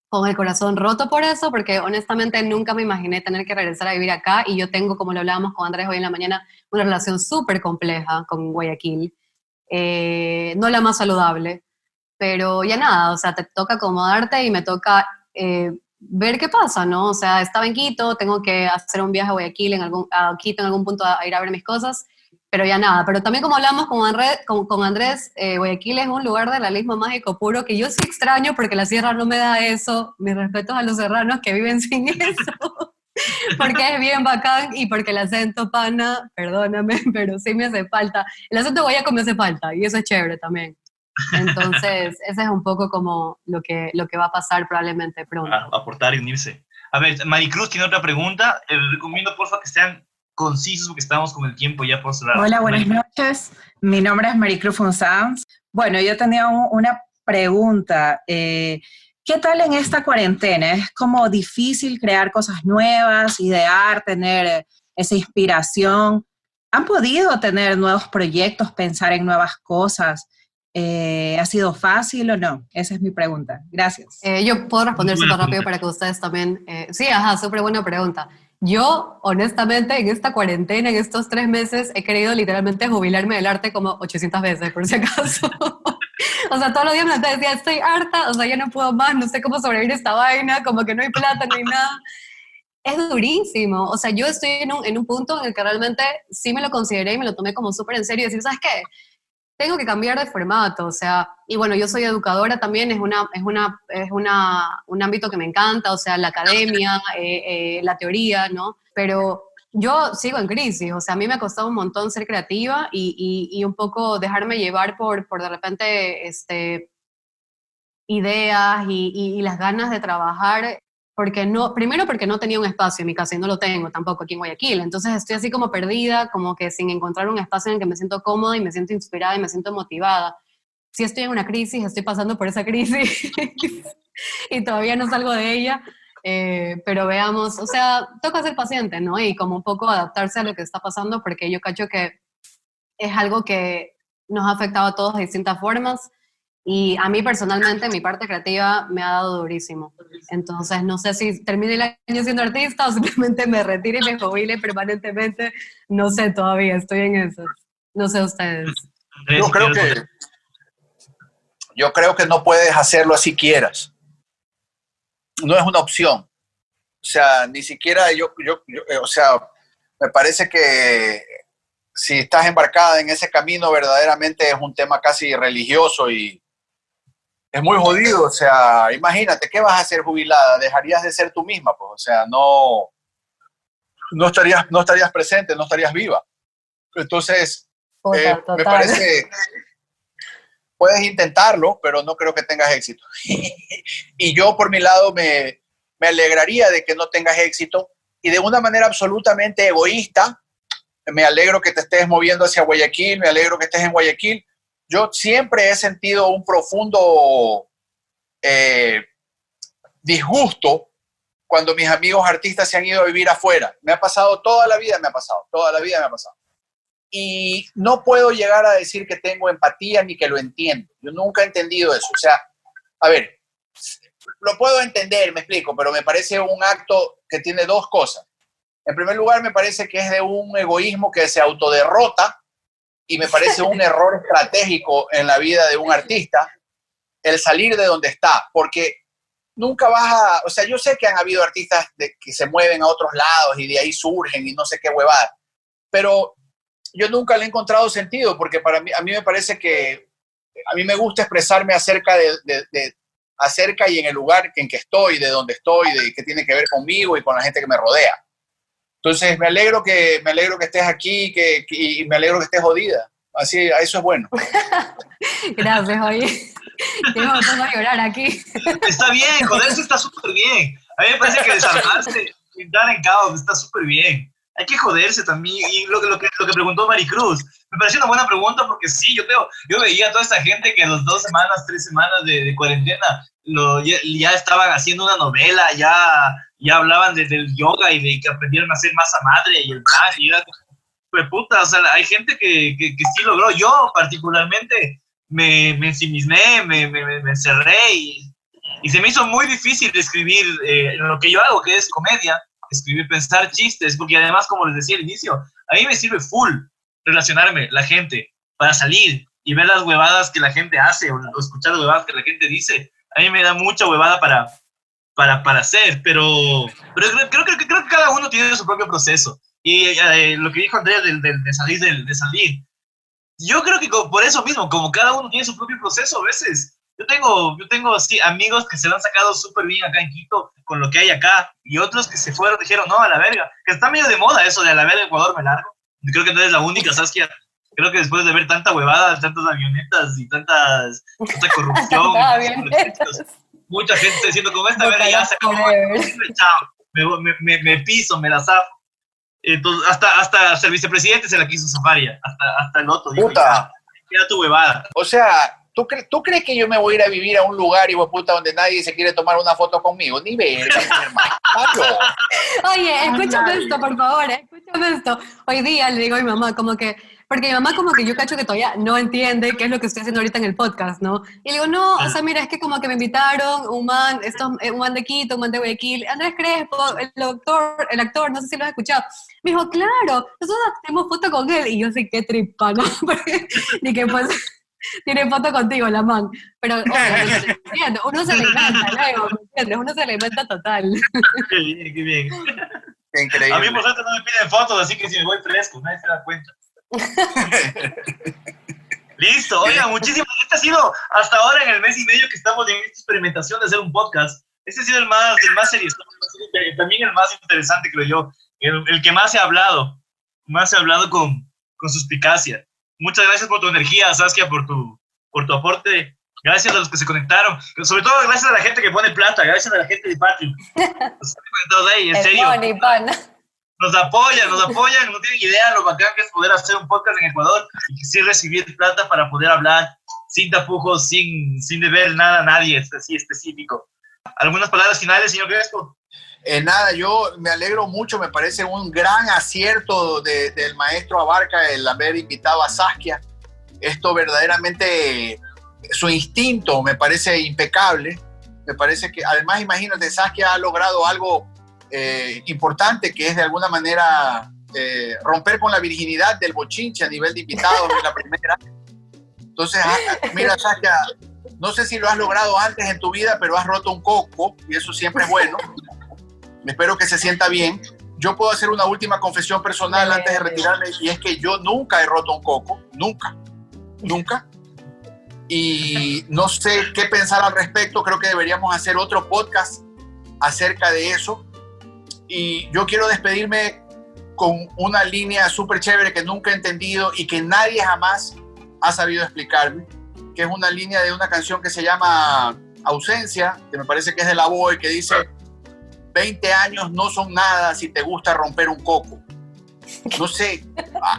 con el corazón roto por eso, porque honestamente nunca me imaginé tener que regresar a vivir acá, y yo tengo, como lo hablábamos con Andrés hoy en la mañana, una relación súper compleja con Guayaquil, no la más saludable, pero ya nada, o sea, te toca acomodarte y me toca ver qué pasa, ¿no? O sea, estaba en Quito, tengo que hacer un viaje a Guayaquil, a Quito en algún punto a ir a ver mis cosas, pero ya nada. Pero también como hablamos con Andrés, Guayaquil es un lugar de realismo mágico puro que yo sí extraño porque la sierra no me da eso. Mis respetos a los serranos que viven sin eso, porque es bien bacán y porque el acento pana, perdóname, pero sí me hace falta. El acento guayaco me hace falta y eso es chévere también. Entonces, ese es un poco como lo que va a pasar probablemente pronto. Aportar y unirse. A ver, Maricruz tiene otra pregunta. Recomiendo, porfa, que sean concisos porque estamos con el tiempo ya por cerrar. Hola, buenas noches. Mi nombre es Maricruz Fonsanz. Bueno, yo tenía una pregunta. ¿Qué tal en esta cuarentena? ¿Es como difícil crear cosas nuevas, idear, tener esa inspiración? ¿Han podido tener nuevos proyectos, pensar en nuevas cosas? ¿Ha sido fácil o no? Esa es mi pregunta. Gracias. Yo puedo responder súper rápido para que ustedes también... sí, ajá, súper buena pregunta. Yo, honestamente, en esta cuarentena, en estos 3 meses, he querido literalmente jubilarme del arte como 800 veces, por si acaso. O sea, todos los días me decía, estoy harta, o sea, ya no puedo más, no sé cómo sobrevivir esta vaina, como que no hay plata, no hay nada. Es durísimo. O sea, yo estoy en un punto en el que realmente sí me lo consideré y me lo tomé como súper en serio y decir, ¿sabes qué? Tengo que cambiar de formato, o sea, y bueno, yo soy educadora también, es un ámbito que me encanta, o sea, la academia, la teoría, ¿no? Pero yo sigo en crisis, o sea, a mí me ha costado un montón ser creativa y un poco dejarme llevar por de repente ideas y las ganas de trabajar, primero porque no tenía un espacio en mi casa y no lo tengo tampoco aquí en Guayaquil, entonces estoy así como perdida, como que sin encontrar un espacio en el que me siento cómoda y me siento inspirada y me siento motivada. Sí estoy en una crisis, estoy pasando por esa crisis y todavía no salgo de ella, pero veamos, o sea, toca ser paciente, ¿no? Y como un poco adaptarse a lo que está pasando, porque yo cacho que es algo que nos ha afectado a todos de distintas formas. Y a mí personalmente, mi parte creativa me ha dado durísimo. Entonces, no sé si termine el año siendo artista o simplemente me retire y me jubile permanentemente. No sé todavía, estoy en eso. No sé ustedes. Yo creo que no puedes hacerlo así quieras. No es una opción. O sea, ni siquiera o sea, me parece que si estás embarcada en ese camino, verdaderamente es un tema casi religioso y es muy jodido. O sea, imagínate, ¿qué vas a hacer jubilada? Dejarías de ser tú misma, pues. O sea, no estarías presente, no estarías viva. Entonces, me parece, puedes intentarlo, pero no creo que tengas éxito. Y yo, por mi lado, me alegraría de que no tengas éxito y de una manera absolutamente egoísta, me alegro que te estés moviendo hacia Guayaquil, me alegro que estés en Guayaquil, yo siempre he sentido un profundo disgusto cuando mis amigos artistas se han ido a vivir afuera. Me ha pasado toda la vida, toda la vida me ha pasado. Y no puedo llegar a decir que tengo empatía ni que lo entiendo. Yo nunca he entendido eso. O sea, a ver, lo puedo entender, me explico, pero me parece un acto que tiene dos cosas. En primer lugar, me parece que es de un egoísmo que se autoderrota y me parece un error estratégico en la vida de un artista el salir de donde está, porque nunca vas a... O sea, yo sé que han habido artistas que se mueven a otros lados y de ahí surgen y no sé qué huevada, pero yo nunca le he encontrado sentido, porque para mí, a mí me parece que a mí me gusta expresarme acerca acerca y en el lugar en que estoy, de donde estoy, de qué tiene que ver conmigo y con la gente que me rodea. Entonces, me alegro que estés aquí y me alegro que estés jodida. Así, eso es bueno. Gracias, oye. Tengo a llorar aquí. Está bien, joderse está súper bien. A mí me parece que desarmarse, entrar en caos, está súper bien. Hay que joderse también. Y lo que preguntó Maricruz, me pareció una buena pregunta porque sí, yo veía a toda esta gente que a las 2 semanas, 3 semanas de cuarentena ya estaban haciendo una novela, ya hablaban del yoga y de que aprendieron a hacer masa madre y el pan. Y era pues puta, o sea, hay gente que sí logró. Yo particularmente me ensimismé, me encerré y se me hizo muy difícil escribir lo que yo hago, que es comedia. Escribir, pensar chistes, porque además, como les decía al inicio, a mí me sirve full relacionarme, la gente, para salir y ver las huevadas que la gente hace o escuchar las huevadas que la gente dice. A mí me da mucha huevada para hacer, pero creo que cada uno tiene su propio proceso. Y lo que dijo Andrea de salir, yo creo que por eso mismo, como cada uno tiene su propio proceso a veces. Yo tengo sí, amigos que se lo han sacado súper bien acá en Quito con lo que hay acá y otros que se fueron, dijeron no, a la verga, que está medio de moda eso de a la verga Ecuador me largo. Creo que no eres la única, Saskia. Creo que después de ver tanta huevada, tantas avionetas y tanta corrupción, mucha gente diciendo como esta verga ya se acabó, chao, me piso, me la zafo. Entonces, hasta el vicepresidente se la quiso zafar ya, hasta el otro. Dijo, puta. Queda tu huevada. O sea, ¿tú crees que yo me voy a ir a vivir a un lugar, hijo de puta, donde nadie se quiere tomar una foto conmigo? Ni verga, hermano. Oye, escúchame esto, por favor, escúchame esto. Hoy día le digo a mi mamá porque mi mamá como que yo cacho que todavía no entiende qué es lo que estoy haciendo ahorita en el podcast, ¿no? Y le digo, no, o sea, mira, es que como que me invitaron un man de Quito, un man de Guayaquil, Andrés Crespo, el actor, no sé si lo has escuchado. Me dijo, claro, nosotros tenemos foto con él. Y yo sé qué tripa, ¿no? Ni que pues... Tiene foto contigo, la man. Pero obviamente, uno se le inventa, luego, ¿me entiendes? Uno se le inventa total. Qué bien, qué bien. Qué increíble. A mí por suerte no me piden fotos, así que si me voy fresco, nadie se da cuenta. Listo, oigan, muchísimas. Este ha sido hasta ahora en el mes y medio que estamos en esta experimentación de hacer un podcast. Este ha sido el más serio, también el más interesante, creo yo. El que más he hablado con suspicacia. Muchas gracias por tu energía, Saskia, por tu aporte. Gracias a los que se conectaron. Sobre todo, gracias a la gente que pone plata. Gracias a la gente de Patreon. Ahí, en serio. Nos apoyan. No tienen idea lo bacán que es poder hacer un podcast en Ecuador y que sí recibir plata para poder hablar sin tapujos, sin deber nada a nadie así específico. ¿Algunas palabras finales, señor Crespo? Nada, yo me alegro mucho, me parece un gran acierto del maestro Abarca el haber invitado a Saskia. Esto verdaderamente, su instinto me parece impecable. Me parece que, además, imagínate, Saskia ha logrado algo importante, que es de alguna manera romper con la virginidad del bochinche a nivel de invitados en la primera. Entonces, mira, Saskia, no sé si lo has logrado antes en tu vida, pero has roto un coco y eso siempre es bueno. Espero que se sienta bien. Yo puedo hacer una última confesión personal antes de retirarme, y es que yo nunca he roto un coco, nunca. Y no sé qué pensar al respecto. Creo que deberíamos hacer otro podcast acerca de eso. Y yo quiero despedirme con una línea súper chévere que nunca he entendido y que nadie jamás ha sabido explicarme, que es una línea de una canción que se llama Ausencia, que me parece que es de La Boy, que dice: 20 años no son nada si te gusta romper un coco. No sé,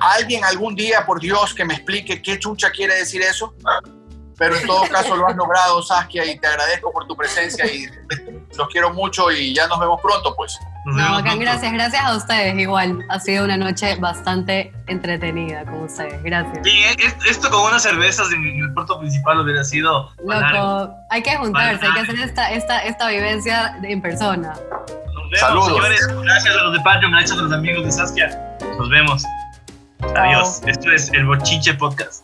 alguien algún día, por Dios, que me explique qué chucha quiere decir eso. Pero en todo caso lo has logrado, Saskia, y te agradezco por tu presencia y los quiero mucho y ya nos vemos pronto, pues. No, bacán, gracias a ustedes igual. Ha sido una noche bastante entretenida con ustedes, gracias. Sí, esto con unas cervezas en el puerto principal hubiera sido... Loco, hay que juntarse, hay que hacer esta vivencia en persona. Nos vemos, Saludos. señores. Gracias a los de Patreon, gracias a los amigos de Saskia. Nos vemos. Adiós. Esto es el Bochinche Podcast.